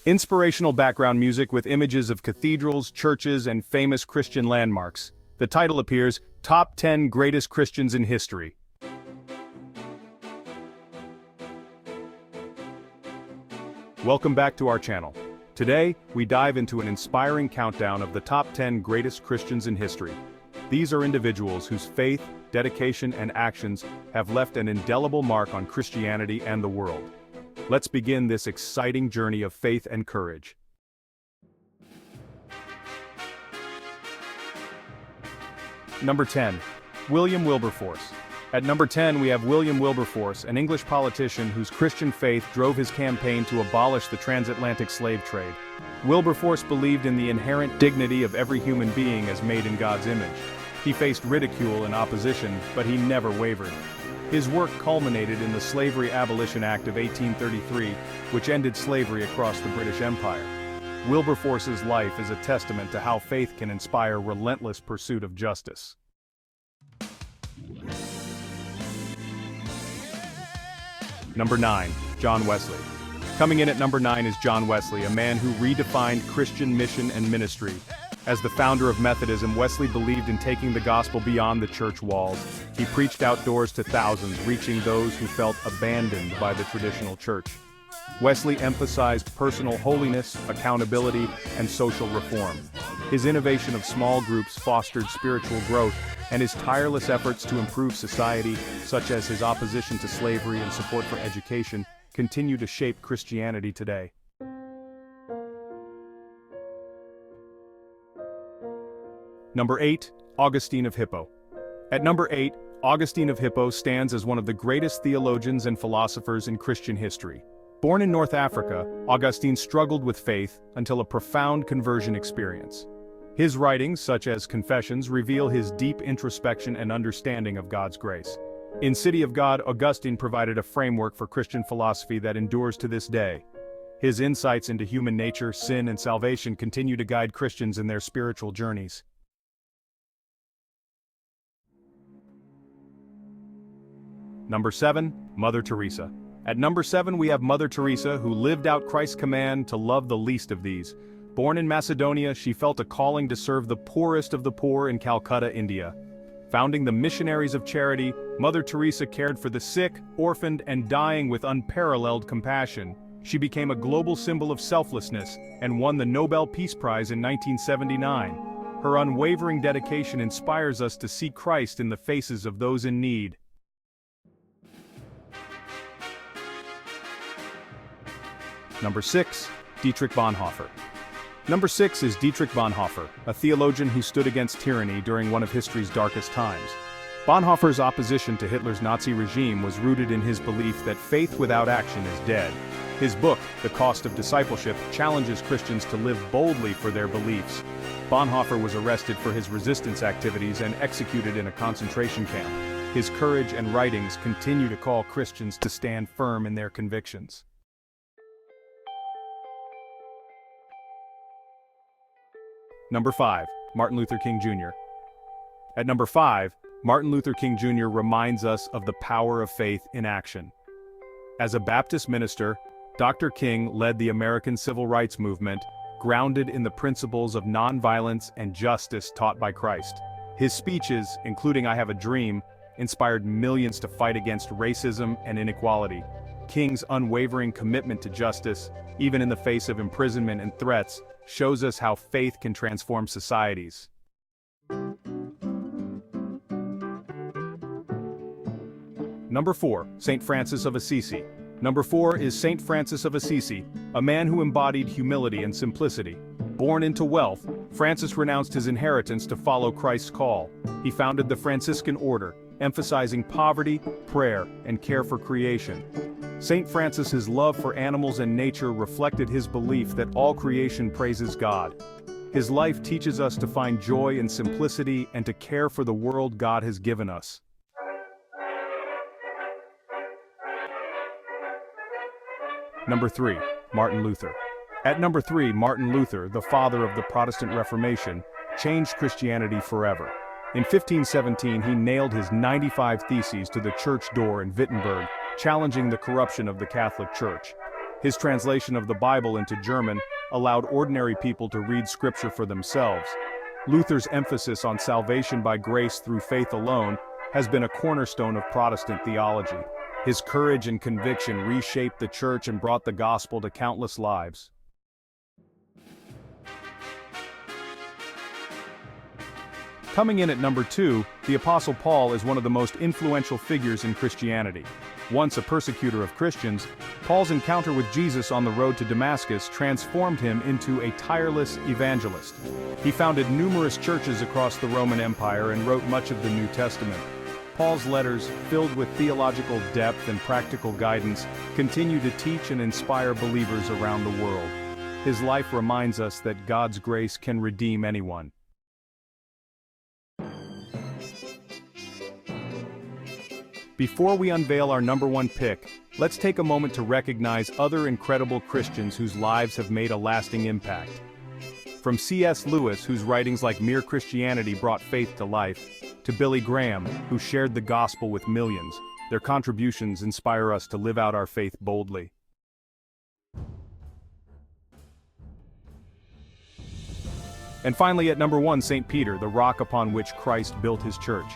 Inspirational background music with images of cathedrals, churches, and famous Christian landmarks. The title appears, Top 10 Greatest Christians in History. Welcome back to our channel. Today, we dive into an inspiring countdown of the top 10 greatest Christians in history. These are individuals whose faith, dedication, and actions have left an indelible mark on Christianity and the world. Let's begin this exciting journey of faith and courage. Number 10. William Wilberforce. At number 10 we have William Wilberforce, an English politician whose Christian faith drove his campaign to abolish the transatlantic slave trade. Wilberforce believed in the inherent dignity of every human being as made in God's image. He faced ridicule and opposition, but he never wavered. His work culminated in the Slavery Abolition Act of 1833, which ended slavery across the British Empire. Wilberforce's life is a testament to how faith can inspire relentless pursuit of justice. Number 9. John Wesley. Coming in at number 9 is John Wesley, a man who redefined Christian mission and ministry. As the founder of Methodism, Wesley believed in taking the gospel beyond the church walls. He preached outdoors to thousands, reaching those who felt abandoned by the traditional church. Wesley emphasized personal holiness, accountability, and social reform. His innovation of small groups fostered spiritual growth, and his tireless efforts to improve society, such as his opposition to slavery and support for education, continue to shape Christianity today. Number 8. Augustine of Hippo. At number 8, Augustine of Hippo stands as one of the greatest theologians and philosophers in Christian history. Born in North Africa, Augustine struggled with faith until a profound conversion experience. His writings, such as Confessions, reveal his deep introspection and understanding of God's grace. In City of God, Augustine provided a framework for Christian philosophy that endures to this day. His insights into human nature, sin, and salvation continue to guide Christians in their spiritual journeys. Number 7. Mother Teresa. At number 7 we have Mother Teresa, who lived out Christ's command to love the least of these. Born in Macedonia, she felt a calling to serve the poorest of the poor in Calcutta, India. Founding the Missionaries of Charity, Mother Teresa cared for the sick, orphaned, and dying with unparalleled compassion. She became a global symbol of selflessness and won the Nobel Peace Prize in 1979. Her unwavering dedication inspires us to see Christ in the faces of those in need. Number 6. Dietrich Bonhoeffer. Number 6 is Dietrich Bonhoeffer, a theologian who stood against tyranny during one of history's darkest times. Bonhoeffer's opposition to Hitler's Nazi regime was rooted in his belief that faith without action is dead. His book, The Cost of Discipleship, challenges Christians to live boldly for their beliefs. Bonhoeffer was arrested for his resistance activities and executed in a concentration camp. His courage and writings continue to call Christians to stand firm in their convictions. Number 5. Martin Luther King Jr. At number 5, Martin Luther King Jr. reminds us of the power of faith in action. As a Baptist minister, Dr. King led the American Civil Rights Movement, grounded in the principles of nonviolence and justice taught by Christ. His speeches, including I Have a Dream, inspired millions to fight against racism and inequality. King's unwavering commitment to justice, even in the face of imprisonment and threats, shows us how faith can transform societies. Number 4. St. Francis of Assisi. Number 4 is St. Francis of Assisi, a man who embodied humility and simplicity. Born into wealth, Francis renounced his inheritance to follow Christ's call. He founded the Franciscan order, emphasizing poverty, prayer, and care for creation. St. Francis's love for animals and nature reflected his belief that all creation praises God. His life teaches us to find joy in simplicity and to care for the world God has given us. Number 3. Martin Luther. At number 3, Martin Luther, the father of the Protestant Reformation, changed Christianity forever. In 1517 he nailed his 95 Theses to the church door in Wittenberg, challenging the corruption of the Catholic Church. His translation of the Bible into German allowed ordinary people to read scripture for themselves. Luther's emphasis on salvation by grace through faith alone has been a cornerstone of Protestant theology. His courage and conviction reshaped the church and brought the gospel to countless lives. Coming in at number 2, the Apostle Paul is one of the most influential figures in Christianity. Once a persecutor of Christians, Paul's encounter with Jesus on the road to Damascus transformed him into a tireless evangelist. He founded numerous churches across the Roman Empire and wrote much of the New Testament. Paul's letters, filled with theological depth and practical guidance, continue to teach and inspire believers around the world. His life reminds us that God's grace can redeem anyone. Before we unveil our number 1 pick, let's take a moment to recognize other incredible Christians whose lives have made a lasting impact. From C.S. Lewis, whose writings like Mere Christianity brought faith to life, to Billy Graham, who shared the gospel with millions, their contributions inspire us to live out our faith boldly. And finally, at number 1, St. Peter, the rock upon which Christ built his church.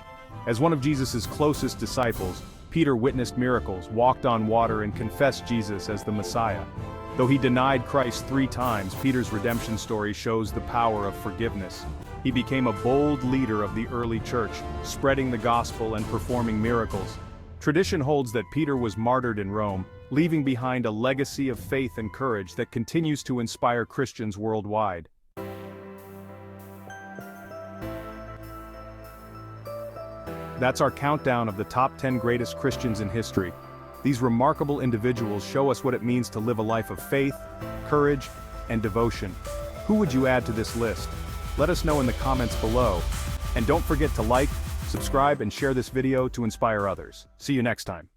As one of Jesus' closest disciples, Peter witnessed miracles, walked on water, and confessed Jesus as the Messiah. Though he denied Christ 3 times, Peter's redemption story shows the power of forgiveness. He became a bold leader of the early church, spreading the gospel and performing miracles. Tradition holds that Peter was martyred in Rome, leaving behind a legacy of faith and courage that continues to inspire Christians worldwide. That's our countdown of the top 10 greatest Christians in history. These remarkable individuals show us what it means to live a life of faith, courage, and devotion. Who would you add to this list? Let us know in the comments below. And don't forget to like, subscribe, and share this video to inspire others. See you next time.